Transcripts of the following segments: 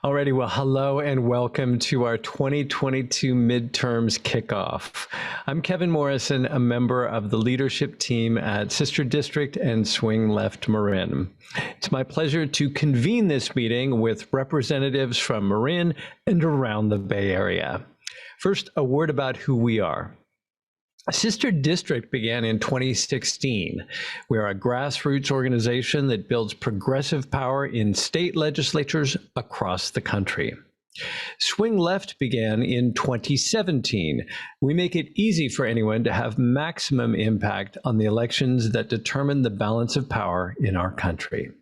Alrighty, well, hello and welcome to our 2022 Midterms Kickoff. I'm Kevin Morrison, a member of the leadership team at Sister District and Swing Left Marin. It's my pleasure to convene this meeting with representatives from Marin and around the Bay Area. First, a word about who we are. Sister District began in 2016. We're a grassroots organization that builds progressive power in state legislatures across the country. Swing Left began in 2017. We make it easy for anyone to have maximum impact on the elections that determine the balance of power in our country.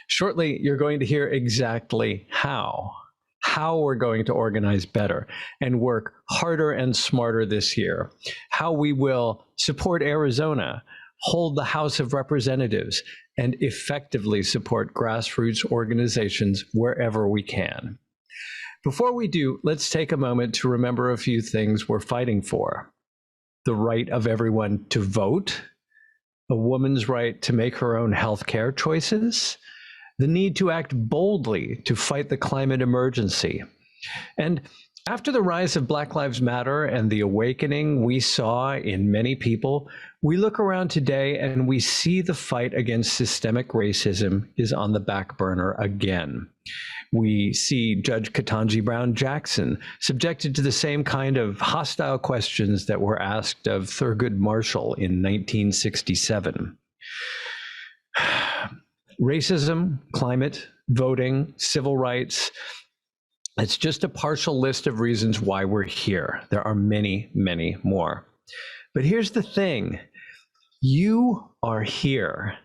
Shortly, you're going to hear exactly how we're going to organize better and work harder and smarter this year, how we will support Arizona, hold the House of Representatives, and effectively support grassroots organizations wherever we can. Before we do, let's take a moment to remember a few things we're fighting for. The right of everyone to vote, a woman's right to make her own healthcare choices, the need to act boldly to fight the climate emergency. And after the rise of Black Lives Matter and the awakening we saw in many people, we look around today and we see the fight against systemic racism is on the back burner again. We see Judge Ketanji Brown Jackson subjected to the same kind of hostile questions that were asked of Thurgood Marshall in 1967. Racism, climate, voting, civil rights, it's just a partial list of reasons why we're here. There are many, many more. But here's the thing. You are here.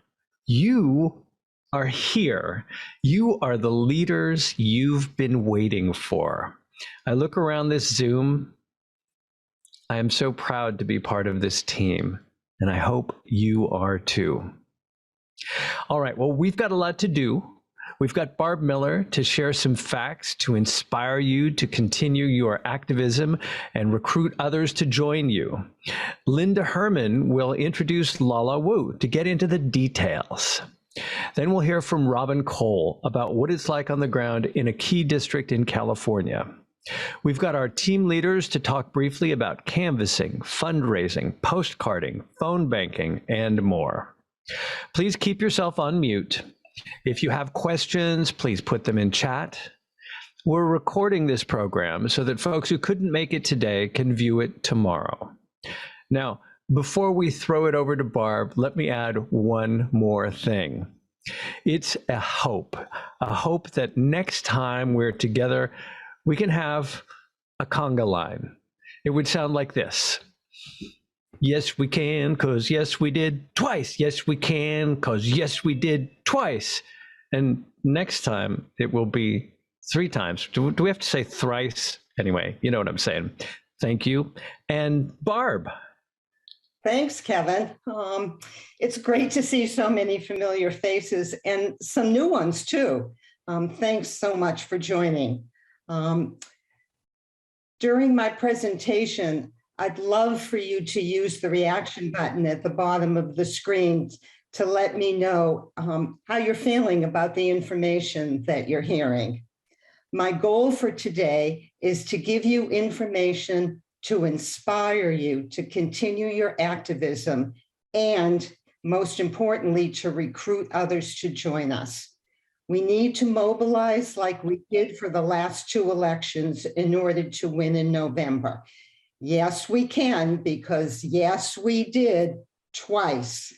You are here. You are the leaders you've been waiting for. I look around this Zoom. I am so proud to be part of this team, and I hope you are too. All right, well, we've got a lot to do. We've got Barb Miller to share some facts to inspire you to continue your activism and recruit others to join you. Linda Herman will introduce Lala Wu to get into the details. Then we'll hear from Robin Cole about what it's like on the ground in a key district in California. We've got our team leaders to talk briefly about canvassing, fundraising, postcarding, phone banking, and more. Please keep yourself on mute. If you have questions, please put them in chat. We're recording this program so that folks who couldn't make it today can view it tomorrow. Now, before we throw it over to Barb, let me add one more thing. It's a hope that next time we're together, we can have a conga line. It would sound like this. Yes, we can, because yes, we did twice. Yes, we can, because yes, we did twice. And next time it will be 3 times. Do we have to say thrice? Anyway, you know what I'm saying. Thank you. And Barb. Thanks, Kevin. It's great to see so many familiar faces and some new ones too. Thanks so much for joining. During my presentation, I'd love for you to use the reaction button at the bottom of the screen to let me know how you're feeling about the information that you're hearing. My goal for today is to give you information to inspire you to continue your activism and, most importantly, to recruit others to join us. We need to mobilize like we did for the last 2 elections in order to win in November. Yes, we can, because yes, we did twice.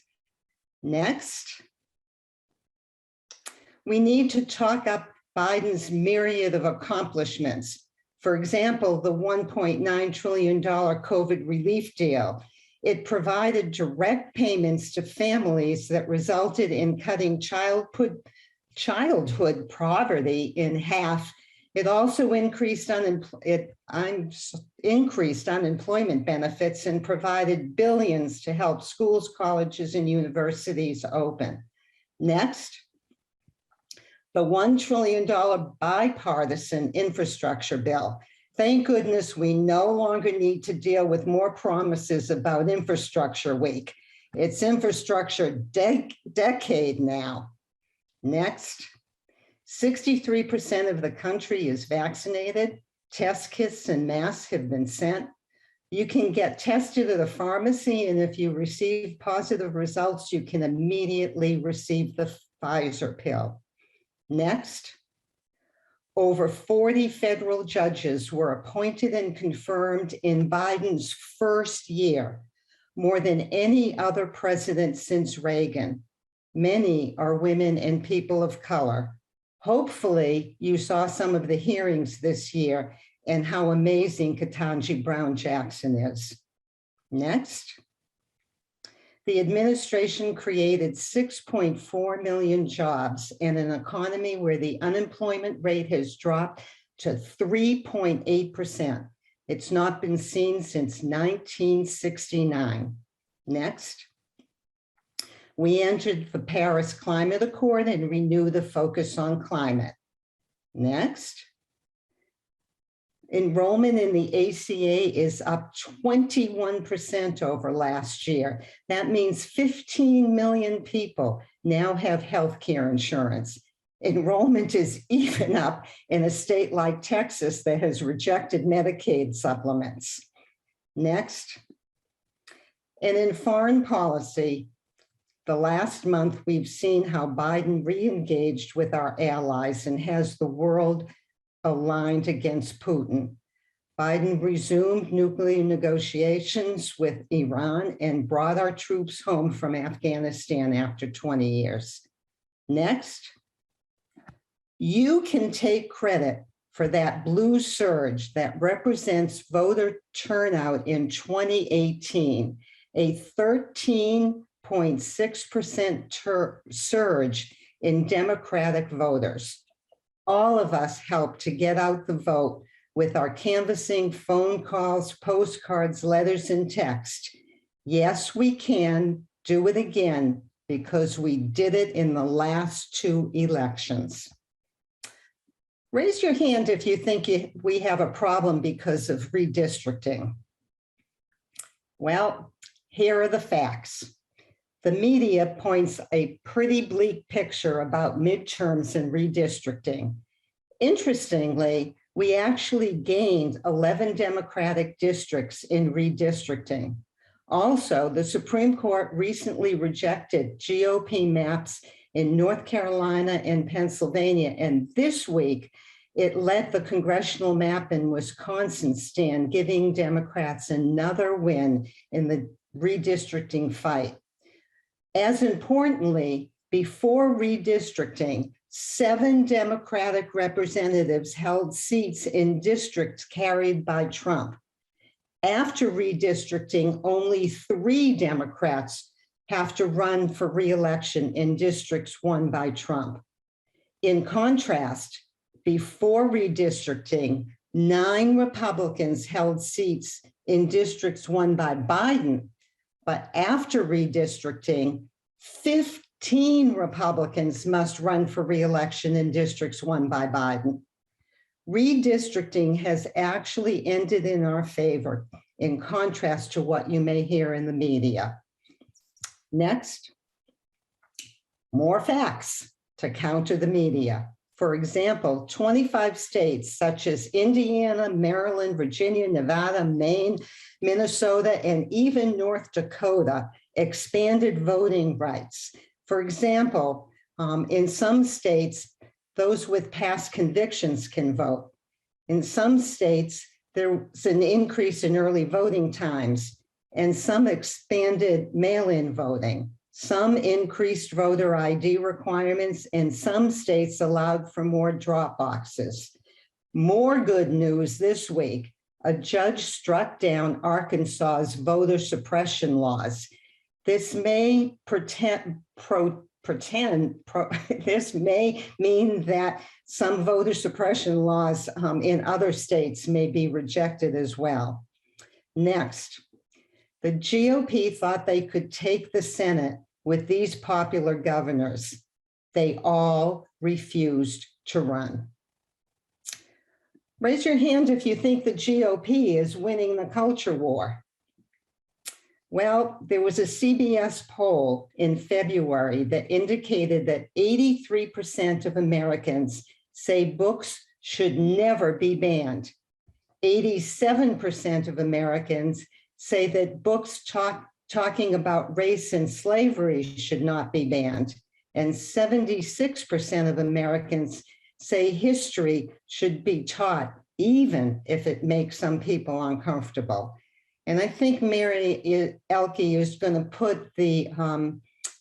Next. We need to talk up Biden's myriad of accomplishments. For example, the $1.9 trillion COVID relief deal. It provided direct payments to families that resulted in cutting childhood poverty in half. It also increased unemployment benefits and provided billions to help schools, colleges, and universities open. Next, the $1 trillion bipartisan infrastructure bill. Thank goodness we no longer need to deal with more promises about Infrastructure Week. It's Infrastructure Decade now. Next. 63% of the country is vaccinated. Test kits and masks have been sent. You can get tested at a pharmacy, and if you receive positive results, you can immediately receive the Pfizer pill. Next, over 40 federal judges were appointed and confirmed in Biden's first year, more than any other president since Reagan. Many are women and people of color. Hopefully, you saw some of the hearings this year and how amazing Ketanji Brown Jackson is. Next. The administration created 6.4 million jobs in an economy where the unemployment rate has dropped to 3.8%. It's not been seen since 1969. Next. We entered the Paris Climate Accord and renew the focus on climate. Next. Enrollment in the ACA is up 21% over last year. That means 15 million people now have health care insurance. Enrollment is even up in a state like Texas that has rejected Medicaid supplements. Next. And in foreign policy, the last month we've seen how Biden re-engaged with our allies and has the world aligned against Putin. Biden resumed nuclear negotiations with Iran and brought our troops home from Afghanistan after 20 years. Next, you can take credit for that blue surge that represents voter turnout in 2018, a 13.6% surge in Democratic voters. All of us helped to get out the vote with our canvassing, phone calls, postcards, letters, and text. Yes, we can do it again because we did it in the last two elections. Raise your hand if you think we have a problem because of redistricting. Well, here are the facts. The media points a pretty bleak picture about midterms and redistricting. Interestingly, we actually gained 11 Democratic districts in redistricting. Also, the Supreme Court recently rejected GOP maps in North Carolina and Pennsylvania, and this week, it let the congressional map in Wisconsin stand, giving Democrats another win in the redistricting fight. As importantly, before redistricting, 7 Democratic representatives held seats in districts carried by Trump. After redistricting, only 3 Democrats have to run for re-election in districts won by Trump. In contrast, before redistricting, 9 Republicans held seats in districts won by Biden, but after redistricting, 15 Republicans must run for re-election in districts won by Biden. Redistricting has actually ended in our favor, in contrast to what you may hear in the media. Next, more facts to counter the media. For example, 25 states such as Indiana, Maryland, Virginia, Nevada, Maine, Minnesota, and even North Dakota expanded voting rights. For example, in some states, those with past convictions can vote. In some states, there's an increase in early voting times, and some expanded mail-in voting. Some increased voter ID requirements, and some states allowed for more drop boxes. More good news this week, a judge struck down Arkansas's voter suppression laws. This may this may mean that some voter suppression laws in other states may be rejected as well. Next, the GOP thought they could take the Senate with these popular governors. They all refused to run. Raise your hand if you think the GOP is winning the culture war. Well, there was a CBS poll in February that indicated that 83% of Americans say books should never be banned. 87% of Americans say that books talking about race and slavery should not be banned. And 76% of Americans say history should be taught, even if it makes some people uncomfortable. And I think Mary Elke is going to put the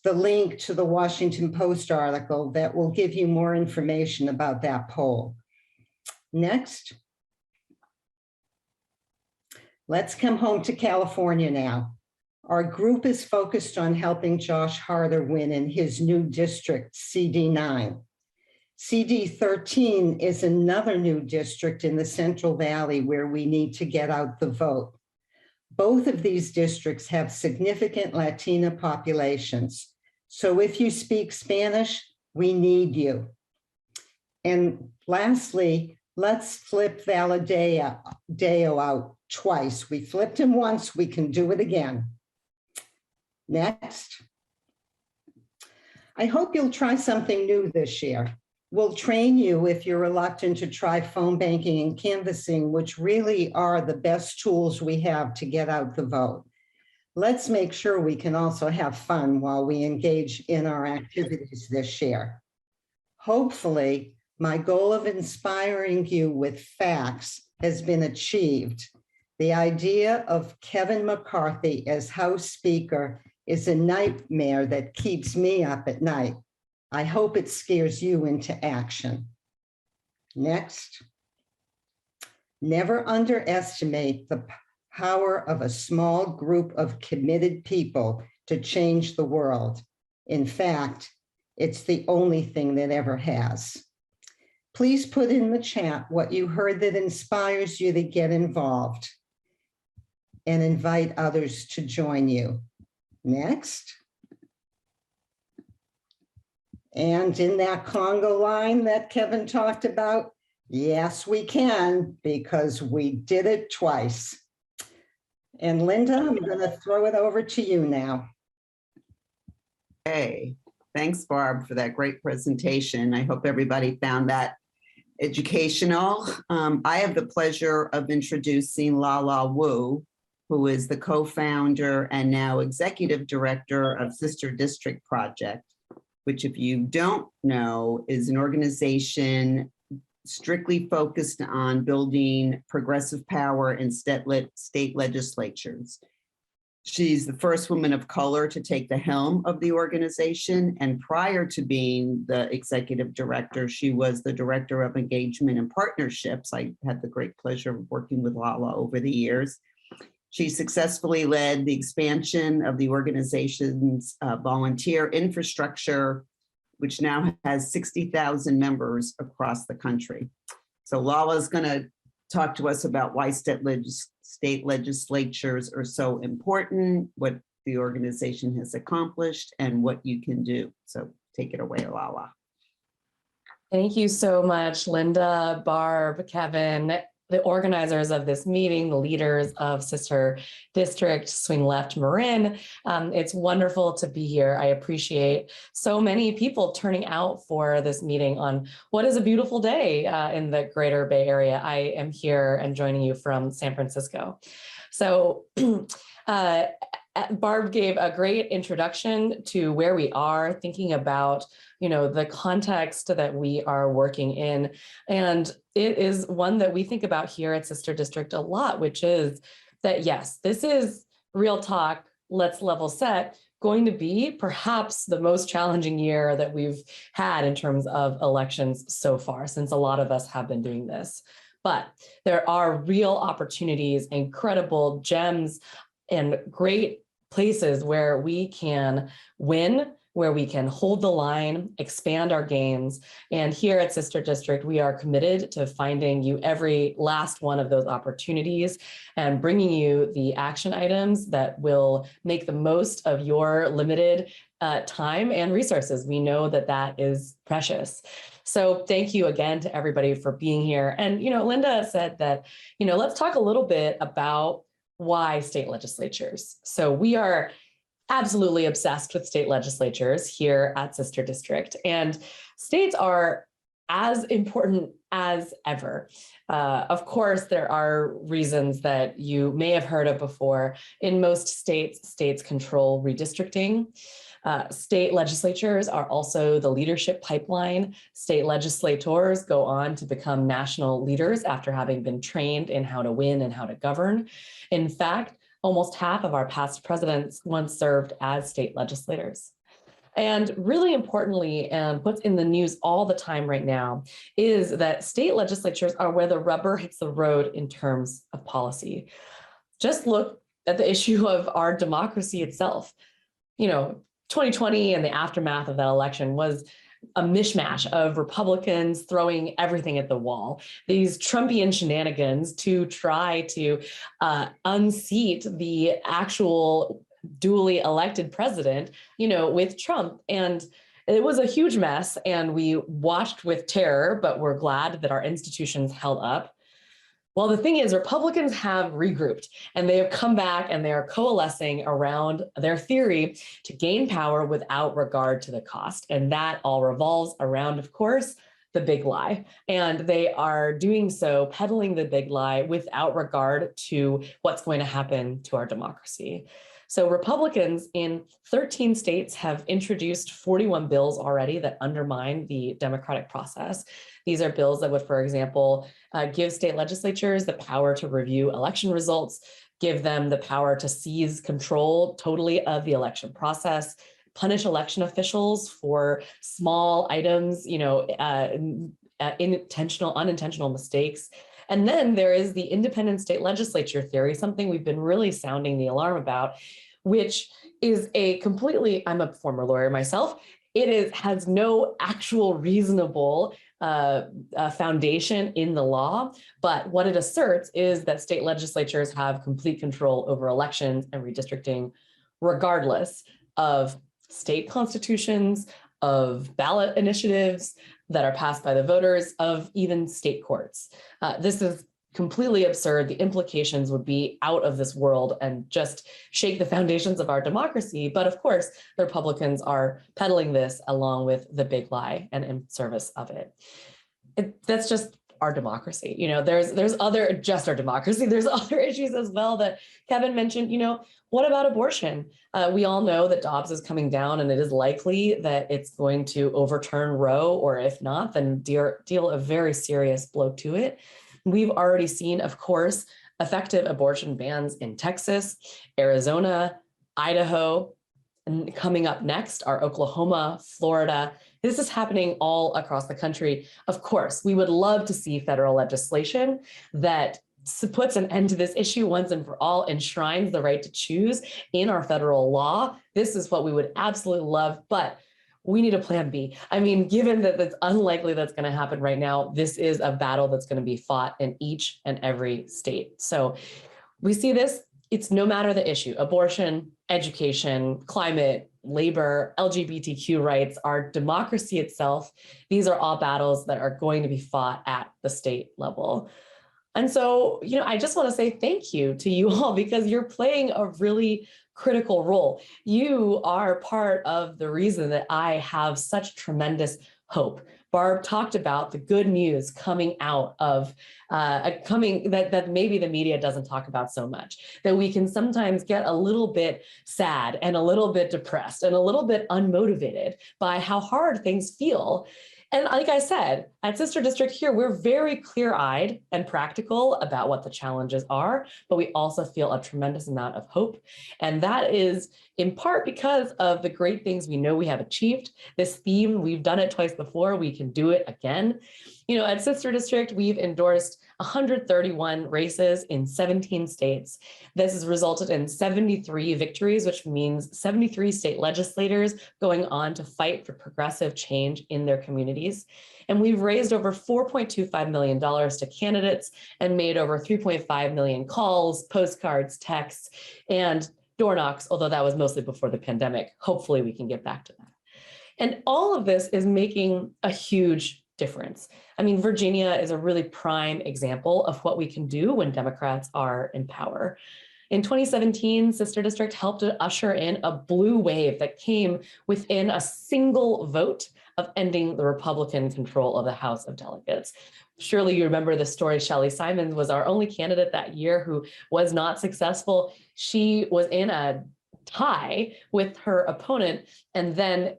link to the Washington Post article that will give you more information about that poll. Next. Let's come home to California now. Our group is focused on helping Josh Harder win in his new district, CD9. CD13 is another new district in the Central Valley where we need to get out the vote. Both of these districts have significant Latina populations. So if you speak Spanish, we need you. And lastly, let's flip Valadeo out twice. We flipped him once, we can do it again. Next. I hope you'll try something new this year. We'll train you if you're reluctant to try phone banking and canvassing, which really are the best tools we have to get out the vote. Let's make sure we can also have fun while we engage in our activities this year. Hopefully, my goal of inspiring you with facts has been achieved. The idea of Kevin McCarthy as House Speaker is a nightmare that keeps me up at night. I hope it scares you into action. Next. Never underestimate the power of a small group of committed people to change the world. In fact, it's the only thing that ever has. Please put in the chat what you heard that inspires you to get involved and invite others to join you. Next. And in that Congo line that Kevin talked about, yes, we can, because we did it twice. And Linda, I'm going to throw it over to you now. Hey, thanks, Barb, for that great presentation. I hope everybody found that educational. I have the pleasure of introducing Lala Wu, who is the co-founder and now executive director of Sister District Project, which, if you don't know, is an organization strictly focused on building progressive power in state legislatures. She's the first woman of color to take the helm of the organization. And prior to being the executive director, she was the director of engagement and partnerships. I had the great pleasure of working with Lala over the years. She successfully led the expansion of the organization's volunteer infrastructure, which now has 60,000 members across the country. So Lala's going to talk to us about why state legislatures are so important, what the organization has accomplished, and what you can do. So take it away, Lala. Thank you so much, Linda, Barb, Kevin, the organizers of this meeting, the leaders of Sister District, Swing Left, Marin. It's wonderful to be here. I appreciate so many people turning out for this meeting on what is a beautiful day in the Greater Bay Area. I am here and joining you from San Francisco. So Barb gave a great introduction to where we are, thinking about, the context that we are working in. And it is one that we think about here at Sister District a lot, which is that, yes, this is real talk, let's level set, going to be perhaps the most challenging year that we've had in terms of elections so far, since a lot of us have been doing this. But there are real opportunities, incredible gems, and great places where we can win, where we can hold the line, expand our gains. And here at Sister District, we are committed to finding you every last one of those opportunities and bringing you the action items that will make the most of your limited time and resources. We know that that is precious. So thank you again to everybody for being here. And, Linda said that, let's talk a little bit about why state legislatures? So we are absolutely obsessed with state legislatures here at Sister District, and states are as important as ever. Of course, there are reasons that you may have heard of before. In most states, states control redistricting. State legislatures are also the leadership pipeline. State legislators go on to become national leaders after having been trained in how to win and how to govern. In fact, almost half of our past presidents once served as state legislators. And really importantly, and what's in the news all the time right now, is that state legislatures are where the rubber hits the road in terms of policy. Just look at the issue of our democracy itself. 2020 and the aftermath of that election was a mishmash of Republicans throwing everything at the wall, these Trumpian shenanigans to try to unseat the actual duly elected president, with Trump. And it was a huge mess, and we watched with terror, but we're glad that our institutions held up. Well, the thing is, Republicans have regrouped, and they have come back, and they are coalescing around their theory to gain power without regard to the cost. And that all revolves around, of course, the big lie. And they are doing so, peddling the big lie without regard to what's going to happen to our democracy. So Republicans in 13 states have introduced 41 bills already that undermine the democratic process. These are bills that would, for example, give state legislatures the power to review election results, give them the power to seize control totally of the election process, punish election officials for small items, unintentional mistakes. And then there is the independent state legislature theory, something we've been really sounding the alarm about, which is I'm a former lawyer myself. Has no actual reasonable foundation in the law, but what it asserts is that state legislatures have complete control over elections and redistricting, regardless of state constitutions, of ballot initiatives that are passed by the voters, of even state courts. This is completely absurd. The implications would be out of this world and just shake the foundations of our democracy. But of course, the Republicans are peddling this along with the big lie and in service of it. That's just our democracy. There's other, just our democracy. There's other issues as well that Kevin mentioned. What about abortion? We all know that Dobbs is coming down, and it is likely that it's going to overturn Roe, or if not, then deal a very serious blow to it. We've already seen, of course, effective abortion bans in Texas, Arizona, Idaho, and coming up next are Oklahoma, Florida. This is happening all across the country. Of course, we would love to see federal legislation that puts an end to this issue once and for all, enshrines the right to choose in our federal law. This is what we would absolutely love, but we need a plan B. Given that it's unlikely that's going to happen right now, this is a battle that's going to be fought in each and every state. So we see this, it's no matter the issue: abortion, education, climate, labor, LGBTQ rights, our democracy itself. These are all battles that are going to be fought at the state level. And so, I just want to say thank you to you all, because you're playing a really critical role. You are part of the reason that I have such tremendous hope. Barb talked about the good news coming out of that maybe the media doesn't talk about so much, that we can sometimes get a little bit sad and a little bit depressed and a little bit unmotivated by how hard things feel. And like I said, at Sister District here, we're very clear-eyed and practical about what the challenges are, but we also feel a tremendous amount of hope. And that is in part because of the great things we know we have achieved. This theme, we've done it twice before, we can do it again. At Sister District, we've endorsed 131 races in 17 states. This has resulted in 73 victories, which means 73 state legislators going on to fight for progressive change in their communities. And we've raised over $4.25 million to candidates and made over 3.5 million calls, postcards, texts, and door knocks, although that was mostly before the pandemic. Hopefully we can get back to that. And all of this is making a huge difference. Virginia is a really prime example of what we can do when Democrats are in power. In 2017, Sister District helped to usher in a blue wave that came within a single vote of ending the Republican control of the House of Delegates. Surely you remember the story. Shelley Simons was our only candidate that year who was not successful. She was in a tie with her opponent, and then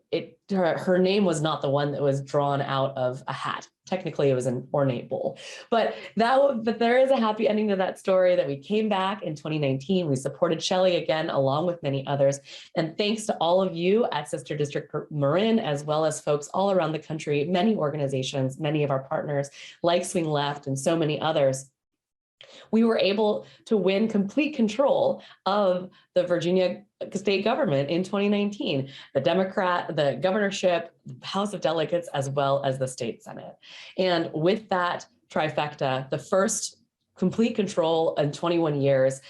her name was not the one that was drawn out of a hat. Technically, it was an ornate bowl, but there is a happy ending to that story, that we came back in 2019. We supported Shelley again, along with many others. And thanks to all of you at Sister District Marin, as well as folks all around the country, many organizations, many of our partners like Swing Left and so many others, we were able to win complete control of the Virginia state government in 2019, the governorship, the House of Delegates, as well as the state Senate. And with that trifecta, the first complete control in 21 years,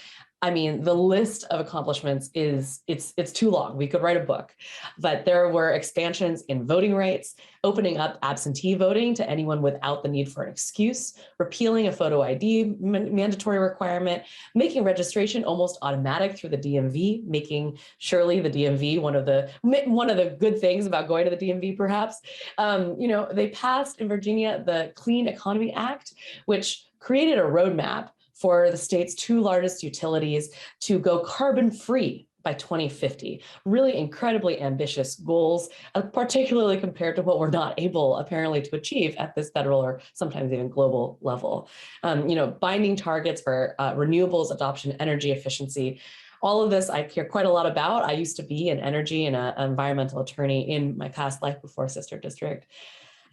I mean, the list of accomplishments it's too long. We could write a book, but there were expansions in voting rights, opening up absentee voting to anyone without the need for an excuse, repealing a photo ID mandatory requirement, making registration almost automatic through the DMV, making surely the DMV one of the good things about going to the DMV, perhaps. They passed in Virginia the Clean Economy Act, which created a roadmap for the state's two largest utilities to go carbon-free by 2050. Really incredibly ambitious goals, particularly compared to what we're not able apparently to achieve at this federal or sometimes even global level. Binding targets for renewables adoption, energy efficiency. All of this I care quite a lot about. I used to be an energy and an environmental attorney in my past life before Sister District.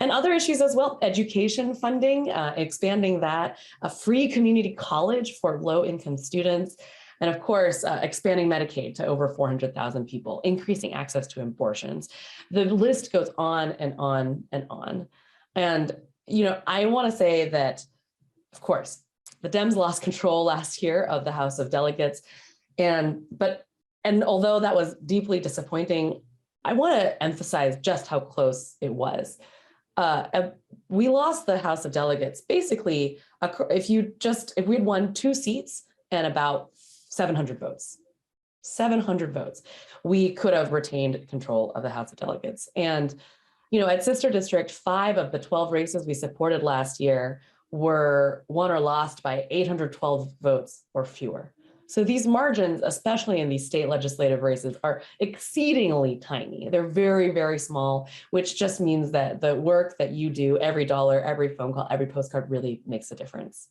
And other issues as well, education funding, expanding that, a free community college for low-income students, and of course, expanding Medicaid to over 400,000 people, increasing access to abortions. The list goes on and on and on. And, I want to say that, of course, the Dems lost control last year of the House of Delegates. And although that was deeply disappointing, I want to emphasize just how close it was. We lost the House of Delegates basically if we'd won 2 seats and about 700 votes, we could have retained control of the House of Delegates. And at Sister District, 5 of the 12 races we supported last year were won or lost by 812 votes or fewer. So these margins, especially in these state legislative races, are exceedingly tiny. They're very, very small, which just means that the work that you do, every dollar, every phone call, every postcard really makes a difference.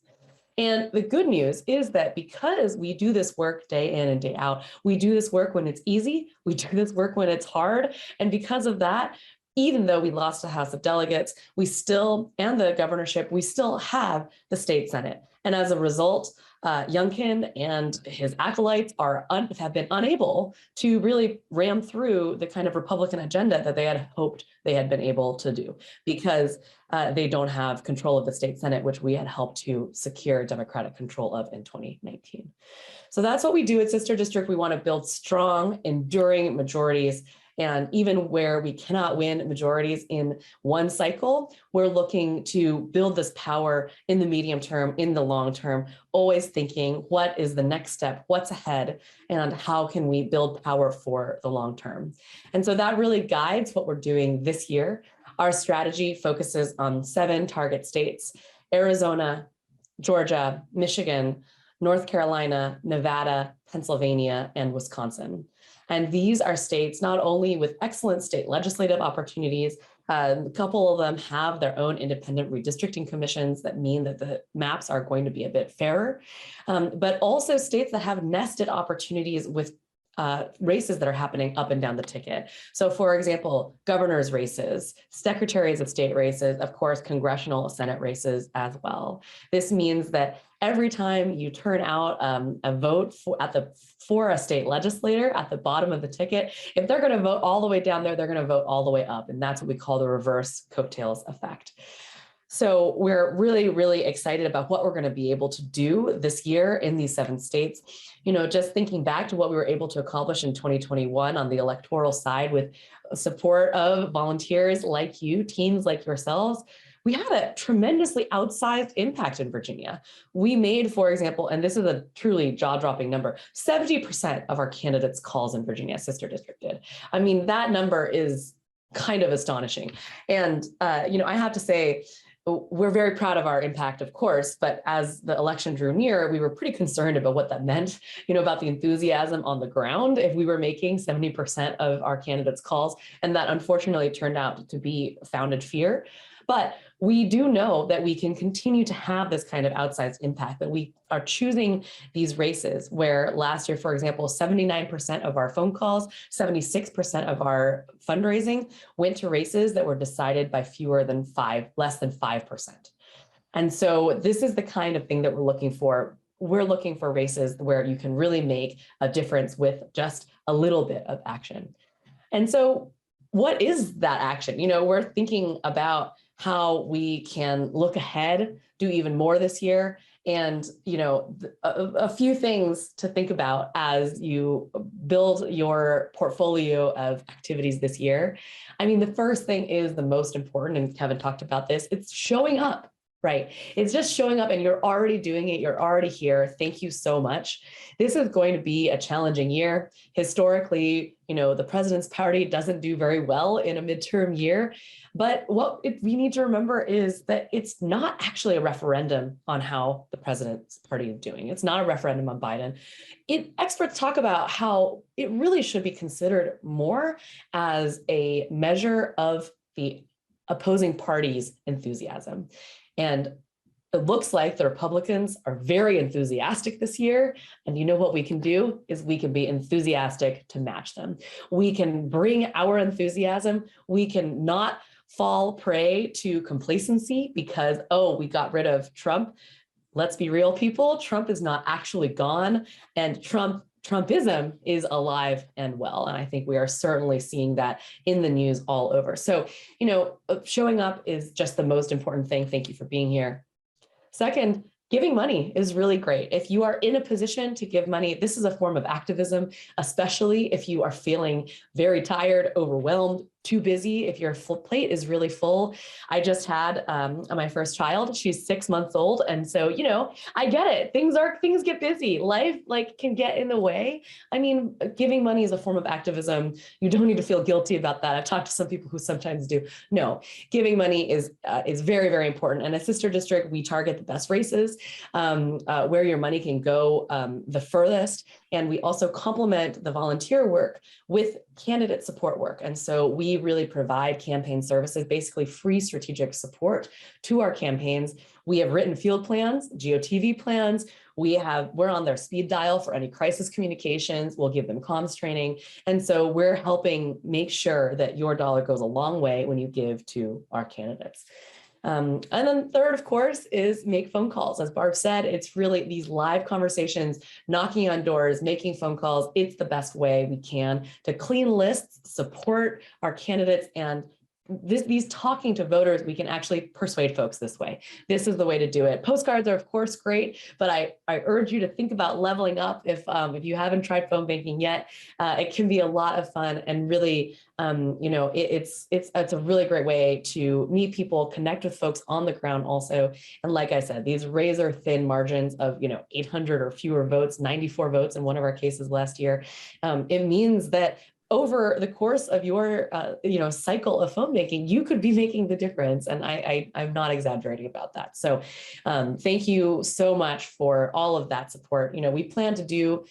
And the good news is that because we do this work day in and day out, we do this work when it's easy, we do this work when it's hard. And because of that, even though we lost the House of Delegates, and the governorship, we still have the state Senate. And as a result, Youngkin and his acolytes have been unable to really ram through the kind of Republican agenda that they had hoped they had been able to do, because they don't have control of the state Senate, which we had helped to secure Democratic control of in 2019. So that's what we do at Sister District. We want to build strong, enduring majorities. And even where we cannot win majorities in one cycle, we're looking to build this power in the medium term, in the long term, always thinking what is the next step, what's ahead, and how can we build power for the long term. And so that really guides what we're doing this year. Our strategy focuses on 7 target states: Arizona, Georgia, Michigan, North Carolina, Nevada, Pennsylvania, and Wisconsin. And these are states not only with excellent state legislative opportunities, a couple of them have their own independent redistricting commissions that mean that the maps are going to be a bit fairer, but also states that have nested opportunities with races that are happening up and down the ticket. So for example, governor's races, secretaries of state races, of course, congressional Senate races as well. This means that every time you turn out a vote for a state legislator at the bottom of the ticket, if they're going to vote all the way down there, they're going to vote all the way up. And that's what we call the reverse coattails effect. So we're really, really excited about what we're going to be able to do this year in these 7 states. Just thinking back to what we were able to accomplish in 2021 on the electoral side with support of volunteers like you, teams like yourselves, we had a tremendously outsized impact in Virginia. We made, for example, and this is a truly jaw-dropping number, 70% of our candidates' calls in Virginia, sister district did. I mean, that number is kind of astonishing. And, I have to say, we're very proud of our impact, of course, but as the election drew near, we were pretty concerned about what that meant, about the enthusiasm on the ground if we were making 70% of our candidates' calls. And that unfortunately turned out to be founded fear. But we do know that we can continue to have this kind of outsized impact, that we are choosing these races where last year, for example, 79% of our phone calls, 76% of our fundraising went to races that were decided by less than 5%. And so this is the kind of thing that we're looking for. We're looking for races where you can really make a difference with just a little bit of action. And so what is that action? We're thinking about how we can look ahead, do even more this year. And, a few things to think about as you build your portfolio of activities this year. I mean, the first thing is the most important, and Kevin talked about this, it's showing up, right? It's just showing up, and you're already doing it. You're already here. Thank you so much. This is going to be a challenging year. Historically, the president's party doesn't do very well in a midterm year. But what we need to remember is that it's not actually a referendum on how the president's party is doing. It's not a referendum on Biden. Experts talk about how it really should be considered more as a measure of the opposing party's enthusiasm. And it looks like the Republicans are very enthusiastic this year. And what we can do is we can be enthusiastic to match them. We can bring our enthusiasm. We can not fall prey to complacency because, we got rid of Trump. Let's be real, people. Trump is not actually gone, and Trumpism is alive and well. And I think we are certainly seeing that in the news all over. So, showing up is just the most important thing. Thank you for being here. Second, giving money is really great. If you are in a position to give money, this is a form of activism, especially if you are feeling very tired, overwhelmed, too busy, if your full plate is really full. I just had my first child. She's 6 months old. And so, I get it. Things get busy. Life can get in the way. I mean, giving money is a form of activism. You don't need to feel guilty about that. I've talked to some people who sometimes do. No, giving money is very, very important. And as sister district, we target the best races where your money can go the furthest. And we also complement the volunteer work with candidate support work. And so we really provide campaign services, basically free strategic support to our campaigns. We have written field plans, GOTV plans. We're on their speed dial for any crisis communications. We'll give them comms training. And so we're helping make sure that your dollar goes a long way when you give to our candidates. And then third, of course, is make phone calls. As Barb said, it's really these live conversations, knocking on doors, making phone calls. It's the best way we can to clean lists, support our candidates, and these talking to voters, we can actually persuade folks this way. This is the way to do it. Postcards are, of course, great, but I urge you to think about leveling up if you haven't tried phone banking yet. It can be a lot of fun, and really, it's a really great way to meet people, connect with folks on the ground also. And like I said, these razor thin margins of 800 or fewer votes, 94 votes in one of our cases last year, it means that over the course of your cycle of phone banking, you could be making the difference. And I'm not exaggerating about that. So thank you so much for all of that support. We plan to do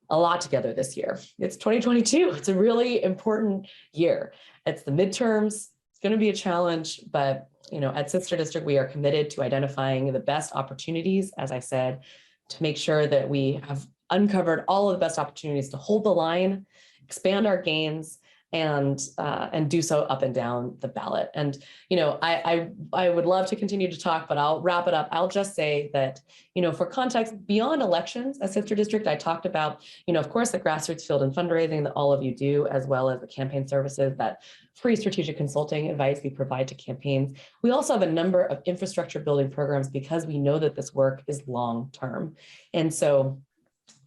a lot together this year. It's 2022. It's a really important year. It's the midterms. It's going to be a challenge, but at Sister District, we are committed to identifying the best opportunities, as I said, to make sure that we have uncovered all of the best opportunities to hold the line, expand our gains, and do so up and down the ballot. And I would love to continue to talk, but I'll wrap it up. I'll just say that for context beyond elections, as Sister District, I talked about of course the grassroots field and fundraising that all of you do, as well as the campaign services, that free strategic consulting advice we provide to campaigns. We also have a number of infrastructure building programs because we know that this work is long term, and so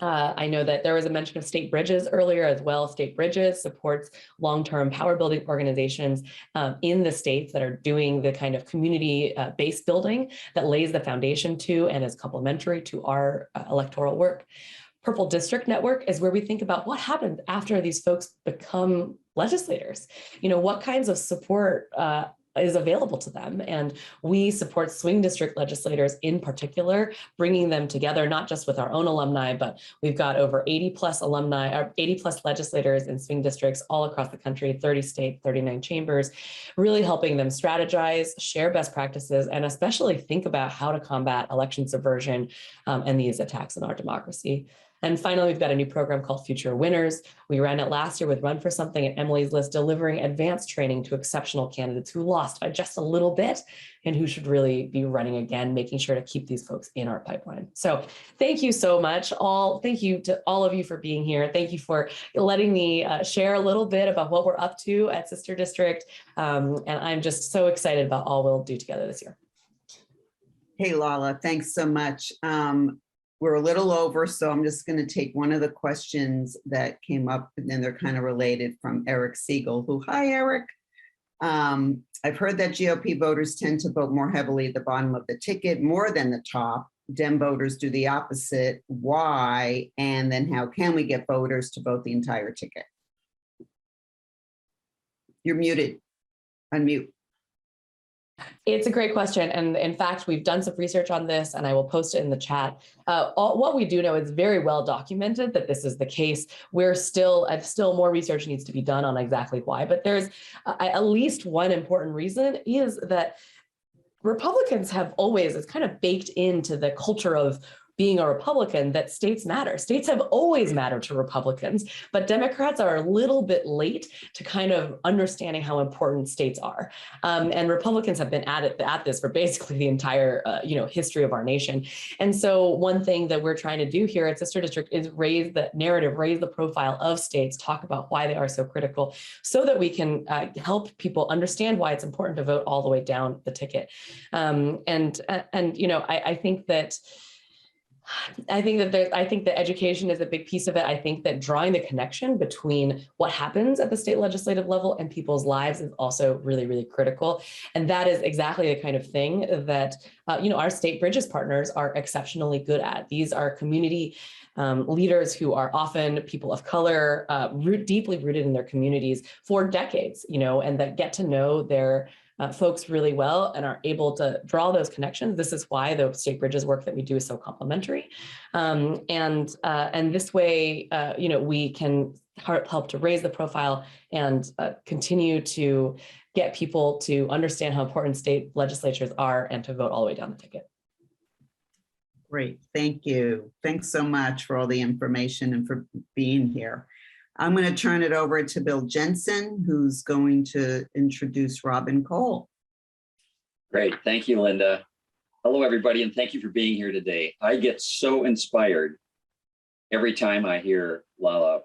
I know that there was a mention of State Bridges earlier as well. State Bridges supports long-term power building organizations in the states that are doing the kind of community base building that lays the foundation to and is complementary to our electoral work. Purple District Network is where we think about what happens after these folks become legislators. You know, what kinds of support is available to them. And we support swing district legislators in particular, bringing them together, not just with our own alumni, but we've got over 80 plus alumni, or 80 plus legislators in swing districts all across the country, 30 states, 39 chambers, really helping them strategize, share best practices, and especially think about how to combat election subversion and these attacks on our democracy. And finally, we've got a new program called Future Winners. We ran it last year with Run for Something at Emily's List, delivering advanced training to exceptional candidates who lost by just a little bit and who should really be running again, making sure to keep these folks in our pipeline. So thank you so much. Thank you to all of you for being here. Thank you for letting me share a little bit about what we're up to at Sister District. And I'm just so excited about all we'll do together this year. Hey, Lala, thanks so much. We're a little over, so I'm just going to take one of the questions that came up, and then they're kind of related, from Eric Siegel, who, hi, Eric. I've heard that GOP voters tend to vote more heavily at the bottom of the ticket more than the top. Dem voters do the opposite. Why? And then how can we get voters to vote the entire ticket? You're muted. Unmute. It's a great question. And in fact, we've done some research on this, and I will post it in the chat. What we do know is very well documented that this is the case. We're still more research needs to be done on exactly why, but there's at least one important reason is that Republicans have always, it's kind of baked into the culture of being a Republican, that states matter. States have always mattered to Republicans, but Democrats are a little bit late to kind of understanding how important states are. And Republicans have been at this for basically the entire history of our nation. And so one thing that we're trying to do here at Sister District is raise the narrative, raise the profile of states, talk about why they are so critical, so that we can help people understand why it's important to vote all the way down the ticket. I think that education is a big piece of it. I think that drawing the connection between what happens at the state legislative level and people's lives is also really, really critical. And that is exactly the kind of thing that, our State Bridges partners are exceptionally good at. These are community leaders who are often people of color, deeply rooted in their communities for decades, and that get to know their folks really well and are able to draw those connections. This is why the State Bridges work that we do is so complementary. And this way, we can help to raise the profile and continue to get people to understand how important state legislatures are and to vote all the way down the ticket. Great, thank you. Thanks so much for all the information and for being here. I'm going to turn it over to Bill Jansen, who's going to introduce Robin Cole. Great, thank you, Linda. Hello, everybody, and thank you for being here today. I get so inspired every time I hear Lala.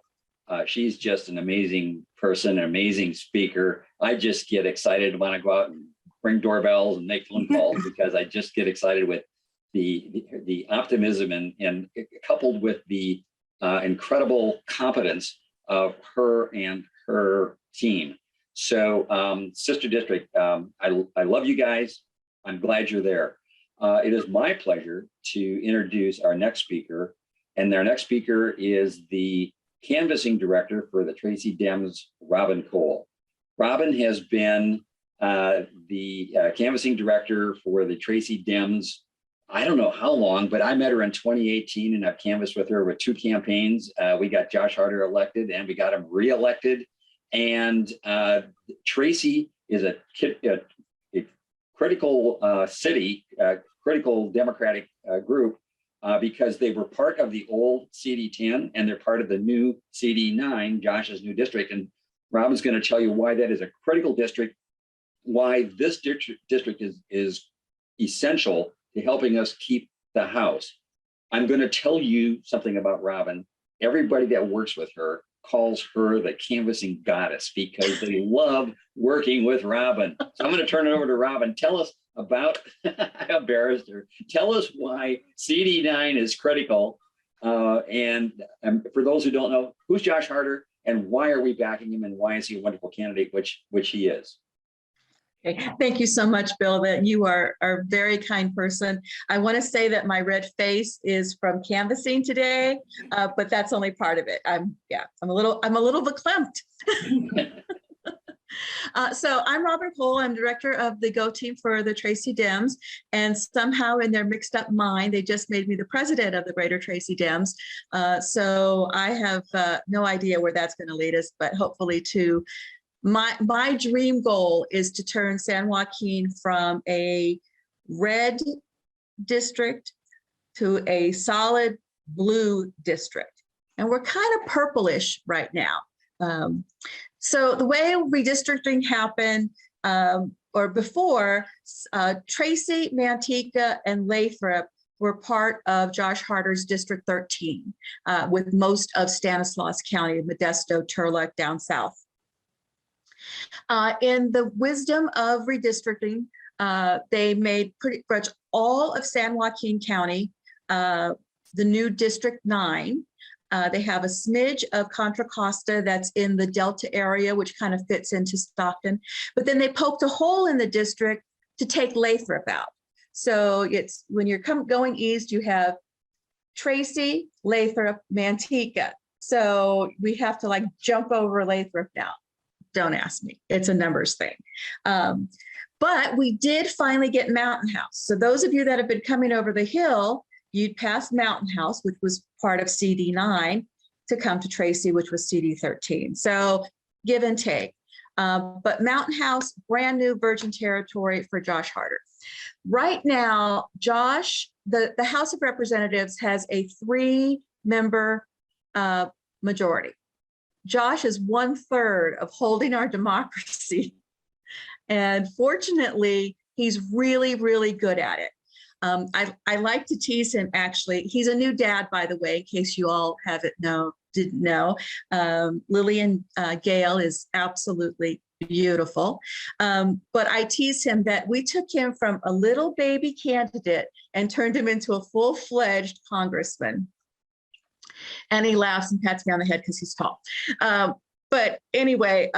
She's just an amazing person, an amazing speaker. I just get excited when I go out and ring doorbells and make phone calls because I just get excited with the optimism and coupled with the incredible competence of her and her team. So Sister District, I love you guys. I'm glad you're there. It is my pleasure to introduce our next speaker. And our next speaker is the canvassing director for the Tracy Dems, Robin Cole. Robin has been the canvassing director for the Tracy Dems, I don't know how long, but I met her in 2018 and I've canvassed with her with 2 campaigns. We got Josh Harder elected and we got him reelected. And Tracy is a critical city, critical Democratic group because they were part of the old CD10 and they're part of the new CD9, Josh's new district. And Robin's going to tell you why that is a critical district, why this district is essential to helping us keep the House. I'm going to tell you something about Robin. Everybody that works with her calls her the canvassing goddess because they love working with Robin. So I'm going to turn it over to Robin. Tell us about, I embarrassed her. Tell us why CD9 is critical And for those who don't know, who's Josh Harder and why are we backing him and why is he a wonderful candidate, which he is? Okay. Thank you so much, Bill, that you are a very kind person. I want to say that my red face is from canvassing today, but that's only part of it. I'm a little verklempt. So I'm Robert Cole. I'm director of the Go team for the Tracy Dems, and somehow in their mixed up mind, they just made me the president of the Greater Tracy Dems. So I have no idea where that's going to lead us, but hopefully to my dream goal is to turn San Joaquin from a red district to a solid blue district. And we're kind of purplish right now. So the way redistricting happened, or before, Tracy, Manteca, and Lathrop were part of Josh Harder's District 13, with most of Stanislaus County, Modesto, Turlock down south. In the wisdom of redistricting, they made pretty much all of San Joaquin County the new District 9. They have a smidge of Contra Costa that's in the Delta area, which kind of fits into Stockton. But then they poked a hole in the district to take Lathrop out. So it's when you're going east, you have Tracy, Lathrop, Manteca. So we have to like jump over Lathrop now. Don't ask me. It's a numbers thing. But we did finally get Mountain House. So those of you that have been coming over the hill, you'd pass Mountain House, which was part of CD9, to come to Tracy, which was CD13. So give and take. But Mountain House, brand new virgin territory for Josh Harder. Right now, Josh, the House of Representatives has a 3-member majority. Josh is 1/3 of holding our democracy. And fortunately, he's really, really good at it. I like to tease him, actually. He's a new dad, by the way, in case you all didn't know. Lillian Gale is absolutely beautiful. But I tease him that we took him from a little baby candidate and turned him into a full-fledged congressman. And he laughs and pats me on the head because he's tall. But anyway,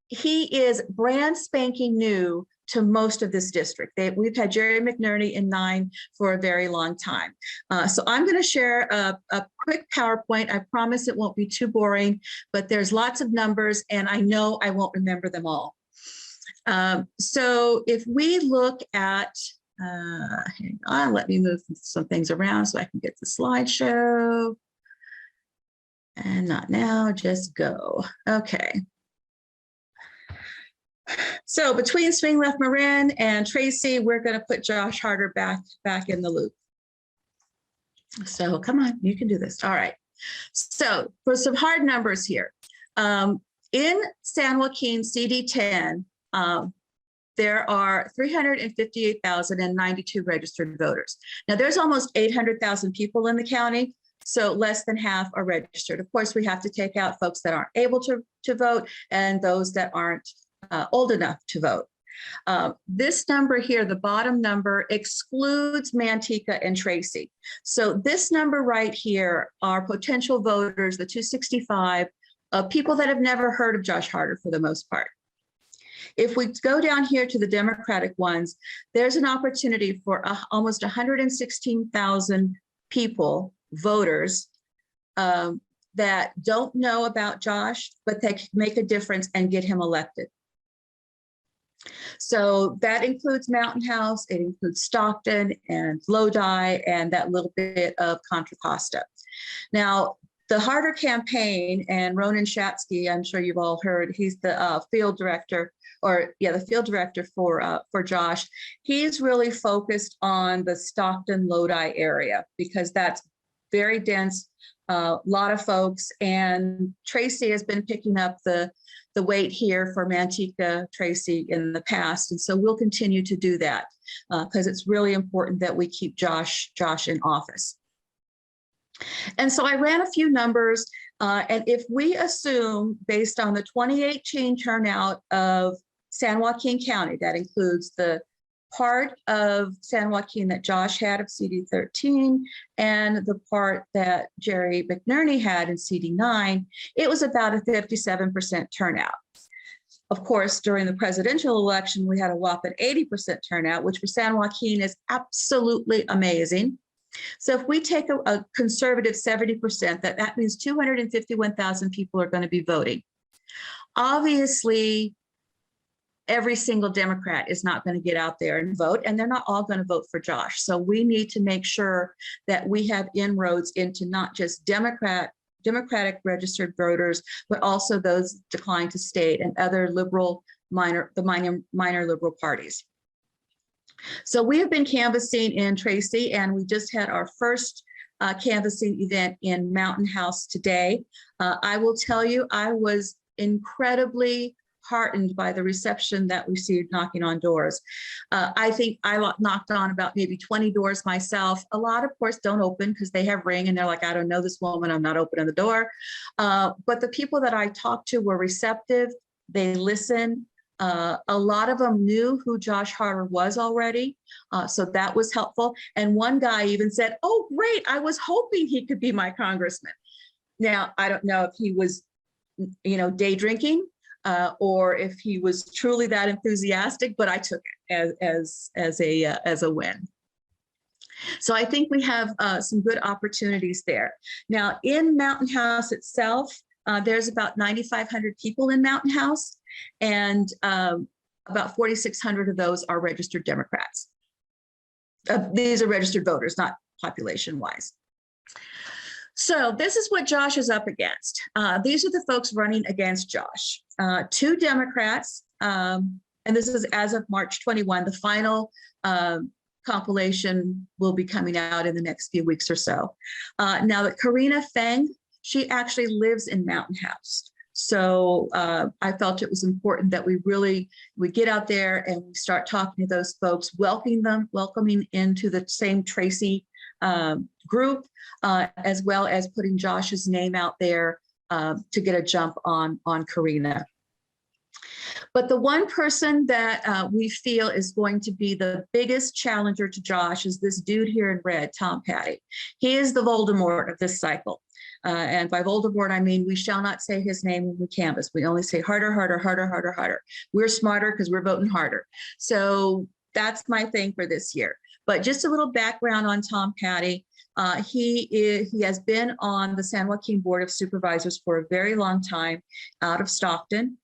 he is brand spanking new to most of this district. We've had Jerry McNerney in 9 for a very long time. So I'm going to share a quick PowerPoint. I promise it won't be too boring, but there's lots of numbers and I know I won't remember them all. So if we look at, hang on, let me move some things around so I can get the slideshow. And not now, just go. Okay. So between swing left Marin and Tracy, we're going to put Josh Harder back in the loop. So come on, you can do this. All right. So for some hard numbers here, in San Joaquin CD10, there are 358,092 registered voters. Now there's almost 800,000 people in the county, so less than half are registered. Of course, we have to take out folks that aren't able to vote and those that aren't old enough to vote. This number here, the bottom number, excludes Manteca and Tracy. So this number right here are potential voters, the 265, people that have never heard of Josh Harder for the most part. If we go down here to the Democratic ones, there's an opportunity for almost 116,000 people, voters, that don't know about Josh, but they can make a difference and get him elected. So that includes Mountain House, it includes Stockton and Lodi, and that little bit of Contra Costa. Now, the Harder campaign, and Ronan Shatsky, I'm sure you've all heard, he's the field director, the field director for Josh. He's really focused on the Stockton, Lodi area because that's very dense, a lot of folks, and Tracy has been picking up the weight here for Manteca, Tracy in the past. And so we'll continue to do that because it's really important that we keep Josh in office. And so I ran a few numbers, and if we assume based on the 2018 turnout of San Joaquin County, that includes the part of San Joaquin that Josh had of CD13 and the part that Jerry McNerney had in CD9, it was about a 57% turnout. Of course, during the presidential election, we had a whopping 80% turnout, which for San Joaquin is absolutely amazing. So if we take a conservative 70%, that means 251,000 people are going to be voting. Obviously, every single Democrat is not going to get out there and vote, and they're not all going to vote for Josh. So we need to make sure that we have inroads into not just Democratic registered voters, but also those declined to state and other liberal minor liberal parties. So we have been canvassing in Tracy, and we just had our first canvassing event in Mountain House today. I will tell you, I was incredibly heartened by the reception that we received knocking on doors. I think I knocked on about maybe 20 doors myself. A lot, of course, don't open because they have ring and they're like, I don't know this woman, I'm not opening the door. But the people that I talked to were receptive. They listened. A lot of them knew who Josh Harder was already. So that was helpful. And one guy even said, oh, great, I was hoping he could be my congressman. Now, I don't know if he was, day drinking, or if he was truly that enthusiastic, but I took it as a win. So I think we have some good opportunities there. Now, in Mountain House itself, there's about 9,500 people in Mountain House, and about 4,600 of those are registered Democrats. These are registered voters, not population-wise. So this is what Josh is up against. These are the folks running against Josh. 2 Democrats, and this is as of March 21. The final compilation will be coming out in the next few weeks or so. Now, Karina Feng, she actually lives in Mountain House. So I felt it was important that we get out there and we start talking to those folks, welcoming into the same Tracy group, as well as putting Josh's name out there to get a jump on Karina. But the one person that we feel is going to be the biggest challenger to Josh is this dude here in red, Tom Petty. He is the Voldemort of this cycle. And by Voldemort, I mean, we shall not say his name when we canvass. We only say harder, harder, harder, harder, harder. We're smarter because we're voting harder. So that's my thing for this year. But just a little background on Tom Petty. He has been on the San Joaquin Board of Supervisors for a very long time out of Stockton.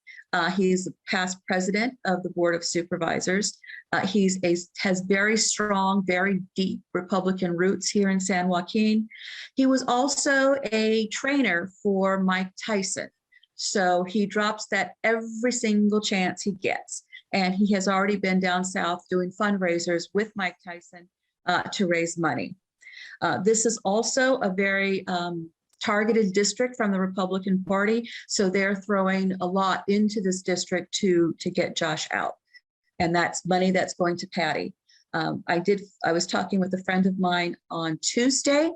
He's the past president of the Board of Supervisors. Has very strong, very deep Republican roots here in San Joaquin. He was also a trainer for Mike Tyson. So he drops that every single chance he gets. And he has already been down south doing fundraisers with Mike Tyson to raise money. This is also a very targeted district from the Republican Party. So they're throwing a lot into this district to get Josh out. And that's money that's going to Patty. I was talking with a friend of mine on Tuesday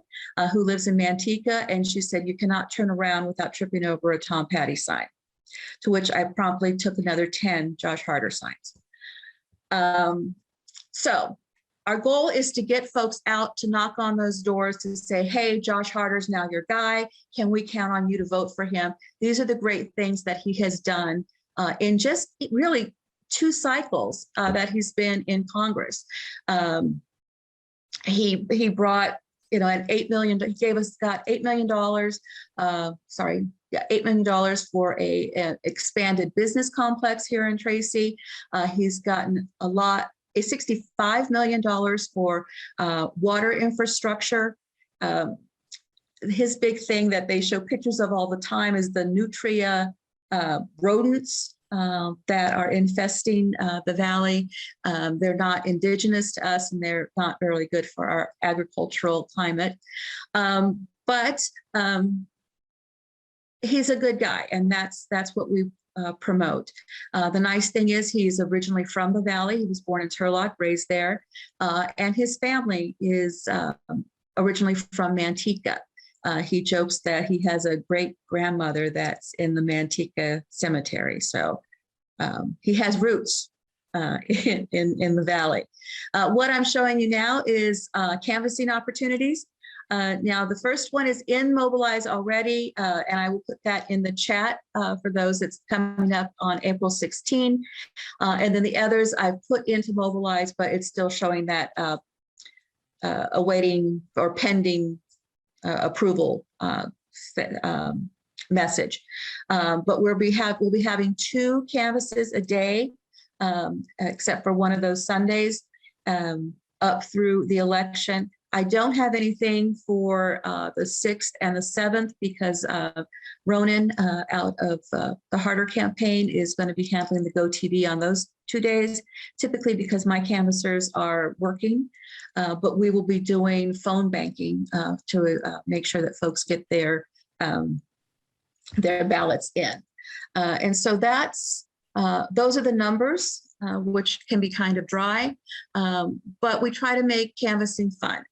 who lives in Manteca, and she said, you cannot turn around without tripping over a Tom Petty sign, to which I promptly took another 10 Josh Harder signs. So our goal is to get folks out to knock on those doors to say, hey, Josh Harder's now your guy. Can we count on you to vote for him? These are the great things that he has done in just really 2 cycles that he's been in Congress. He brought, an $8 million, he got $8 million, $8 million for a expanded business complex here in Tracy. He's gotten $65 million for water infrastructure. His big thing that they show pictures of all the time is the nutria rodents that are infesting the valley. They're not indigenous to us, and they're not really good for our agricultural climate. But he's a good guy, and that's what we promote. The nice thing is he's originally from the valley. He was born in Turlock, raised there, and his family is originally from Manteca. He jokes that he has a great grandmother that's in the Manteca cemetery. So he has roots. in the Valley. What I'm showing you now is canvassing opportunities. Now, the first one is in Mobilize already, and I will put that in the chat for those that's coming up on April 16. And then the others I've put into Mobilize, but it's still showing that awaiting or pending approval message. But we'll be having 2 canvasses a day, except for one of those Sundays up through the election. I don't have anything for the 6th and the 7th because Ronan out of the Harder campaign is going to be handling the GoTV on those 2 days, typically because my canvassers are working, but we will be doing phone banking to make sure that folks get their ballots in. And so that's, those are the numbers, which can be kind of dry, but we try to make canvassing fun.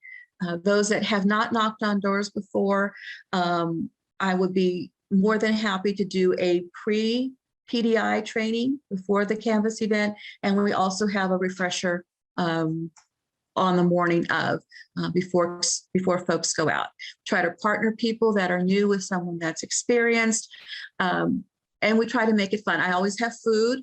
Those that have not knocked on doors before, I would be more than happy to do a pre-PDI training before the canvas event. And we also have a refresher on the morning of, before folks go out. Try to partner people that are new with someone that's experienced. And we try to make it fun. I always have food.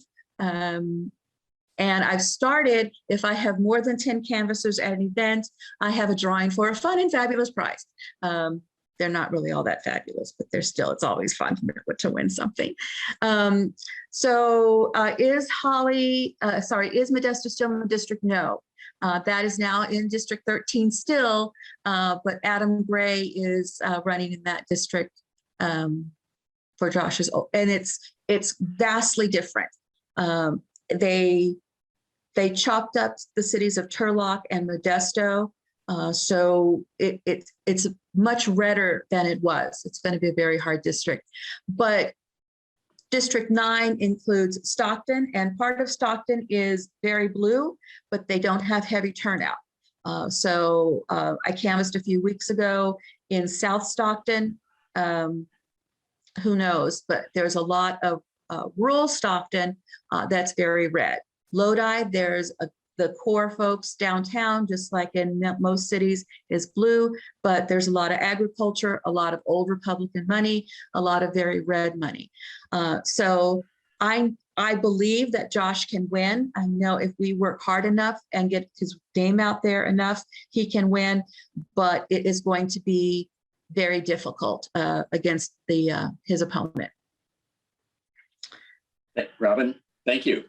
And I've started, if I have more than 10 canvassers at an event, I have a drawing for a fun and fabulous prize. They're not really all that fabulous, but it's always fun to win something. So is Modesto still in the district? No. That is now in District 13 still, but Adam Gray is running in that district for Josh's, and it's vastly different. They chopped up the cities of Turlock and Modesto, so it's much redder than it was. It's going to be a very hard district, but District 9 includes Stockton, and part of Stockton is very blue, but they don't have heavy turnout. So I canvassed a few weeks ago in South Stockton. Who knows, but there's a lot of rural Stockton that's very red. Lodi, there's the core folks downtown, just like in most cities, is blue, but there's a lot of agriculture, a lot of old Republican money, a lot of very red money. So I believe that Josh can win. I know if we work hard enough and get his name out there enough, he can win, but it is going to be very difficult against his opponent. Robin, thank you.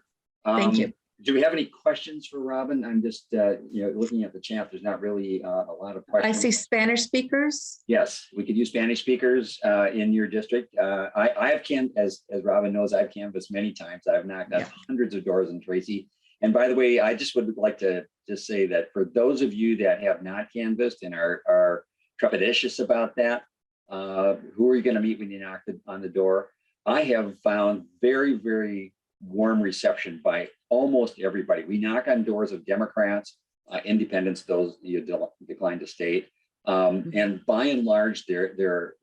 Thank you. Do we have any questions for Robin? I'm just, looking at the chat. There's not really a lot of questions. I see Spanish speakers. Yes, we could use Spanish speakers in your district. I have as Robin knows, I've canvassed many times. I've knocked on hundreds of doors in Tracy. And by the way, I just would like to just say that for those of you that have not canvassed and are trepidatious about that, who are you going to meet when you knock on the door? I have found very, very warm reception by almost everybody. We knock on doors of Democrats, independents, those you decline to state, and by and large, they're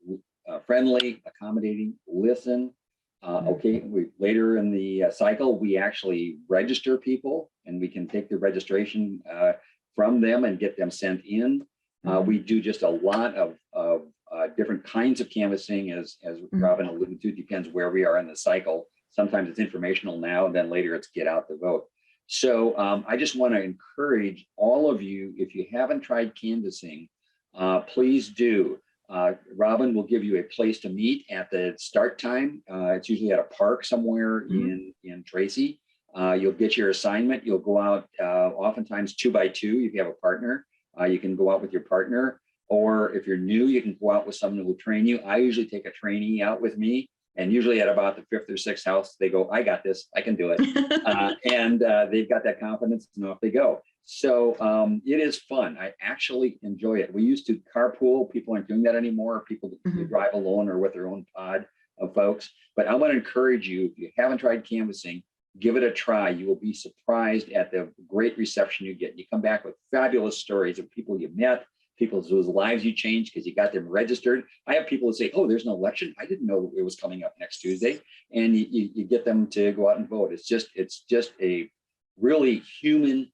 friendly, accommodating, listen. Okay, later in the cycle, we actually register people, and we can take the registration from them and get them sent in. We do just a lot of different kinds of canvassing, as Robin alluded to. Depends where we are in the cycle. Sometimes it's informational now, and then later it's get out the vote. So I just want to encourage all of you, if you haven't tried canvassing, please do. Robin will give you a place to meet at the start time. It's usually at a park somewhere in Tracy. You'll get your assignment. You'll go out oftentimes 2 by 2 if you have a partner. You can go out with your partner, or if you're new, you can go out with someone who will train you. I usually take a trainee out with me. And usually at about the 5th or 6th house, they go, I got this, I can do it. And they've got that confidence to know if they go. So it is fun. I actually enjoy it. We used to carpool. People aren't doing that anymore. People drive alone or with their own pod of folks. But I want to encourage you, if you haven't tried canvassing, give it a try. You will be surprised at the great reception you get. You come back with fabulous stories of people you met, people whose lives you changed because you got them registered. I have people who say, oh, there's an election. I didn't know it was coming up next Tuesday. And you get them to go out and vote. It's just a really human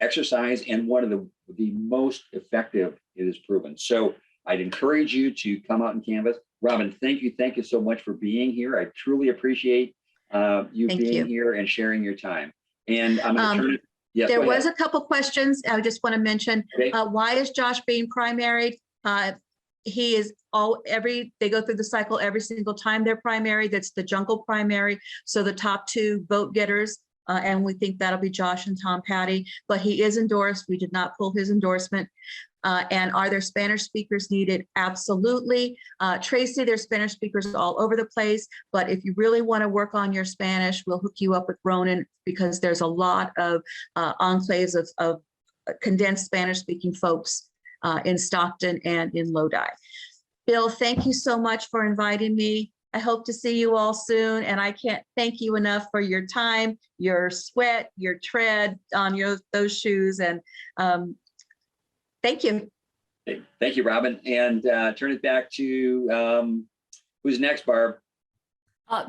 exercise, and one of the most effective it is proven. So I'd encourage you to come out and canvas. Robin, thank you so much for being here. I truly appreciate you Thank being you. here and sharing your time. And I'm going to turn it. Yes, There go was ahead. a couple questions I just want to mention. Okay. Why is Josh being primaried? He is they go through the cycle every single time they're primary. That's the jungle primary. So the top two vote getters, and we think that'll be Josh and Tom Patty, but he is endorsed. We did not pull his endorsement. And are there Spanish speakers needed? Absolutely. Tracy, there's Spanish speakers all over the place, but if you really want to work on your Spanish, we'll hook you up with Ronan, because there's a lot of enclaves of condensed Spanish speaking folks in Stockton and in Lodi. Bill, thank you so much for inviting me. I hope to see you all soon, and I can't thank you enough for your time, your sweat, your tread on those shoes, and thank you. Thank you, Robin. And turn it back to who's next, Barb?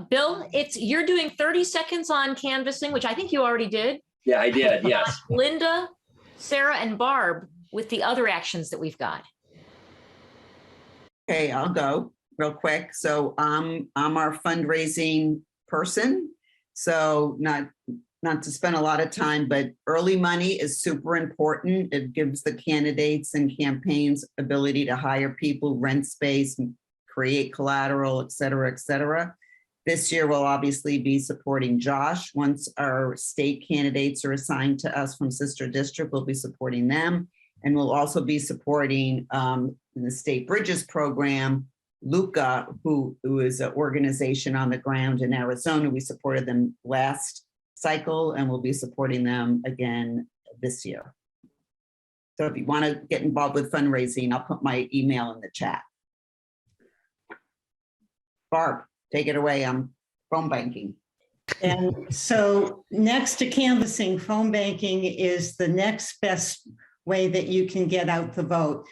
Bill, you're doing 30 seconds on canvassing, which I think you already did. Yeah, I did. Yes. Linda, Sarah, and Barb with the other actions that we've got. Okay, I'll go real quick. So I'm our fundraising person. So not to spend a lot of time, but early money is super important. It gives the candidates and campaigns ability to hire people, rent space, create collateral, et cetera, et cetera. This year, we'll obviously be supporting Josh. Once our state candidates are assigned to us from sister district, we'll be supporting them. And we'll also be supporting the State Bridges program, Luca, who is an organization on the ground in Arizona. We supported them last cycle, and we'll be supporting them again this year. So if you want to get involved with fundraising, I'll put my email in the chat. Barb, take it away on phone banking. And so next to canvassing, phone banking is the next best way that you can get out the vote.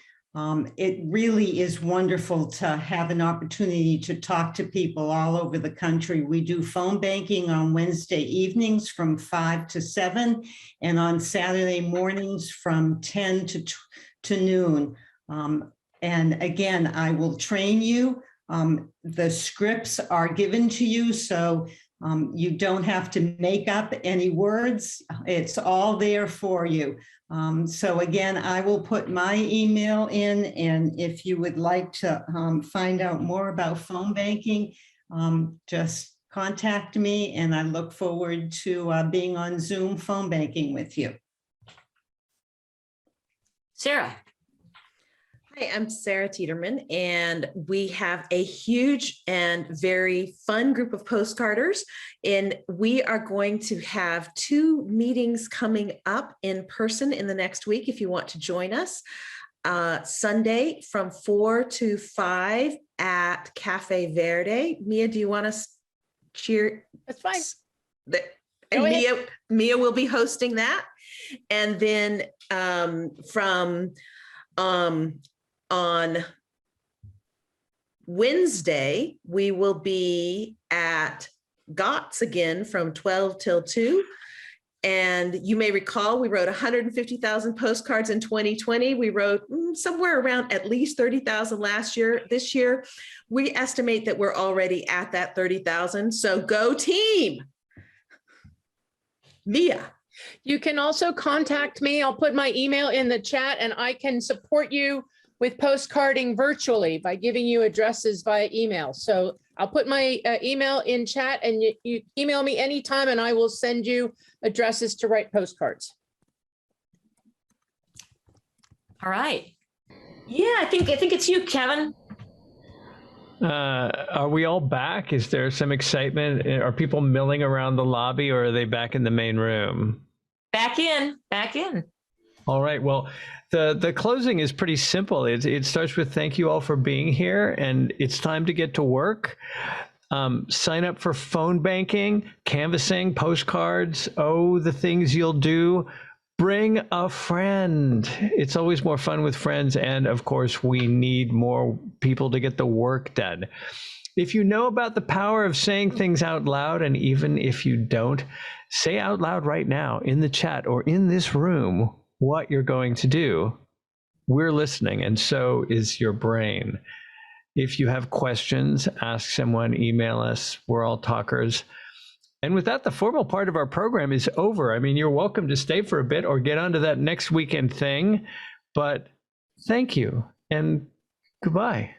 It really is wonderful to have an opportunity to talk to people all over the country. We do phone banking on Wednesday evenings from 5 to 7, and on Saturday mornings from 10 to noon. And again, I will train you. The scripts are given to you, so you don't have to make up any words. It's all there for you. So again, I will put my email in, and if you would like to find out more about phone banking, just contact me, and I look forward to being on Zoom phone banking with you. Sarah. Hi, I'm Sarah Tiederman, and we have a huge and very fun group of postcarders, and we are going to have 2 meetings coming up in person in the next week if you want to join us. Sunday from 4 to 5 at Cafe Verde. Mia, do you want to cheer? That's fine. And Mia will be hosting that. And then on Wednesday, we will be at GOTS again from 12 till 2. And you may recall, we wrote 150,000 postcards in 2020. We wrote somewhere around at least 30,000 last year. This year, we estimate that we're already at that 30,000. So go team. Mia. You can also contact me. I'll put my email in the chat, and I can support you with postcarding virtually by giving you addresses via email. So I'll put my email in chat, and you email me anytime, and I will send you addresses to write postcards. All right. Yeah, I think it's you, Kevin. Are we all back? Is there some excitement? Are people milling around the lobby, or are they back in the main room? Back in. All right. Well, the closing is pretty simple. It starts with thank you all for being here, and it's time to get to work. Sign up for phone banking, canvassing, postcards. Oh, the things you'll do. Bring a friend. It's always more fun with friends. And of course, we need more people to get the work done. If you know about the power of saying things out loud, and even if you don't, say out loud right now in the chat or in this room what you're going to do. We're listening, and so is your brain. If you have questions, ask someone, email us. We're all talkers. And with that, the formal part of our program is over. I mean, you're welcome to stay for a bit or get onto that next weekend thing, but thank you and goodbye.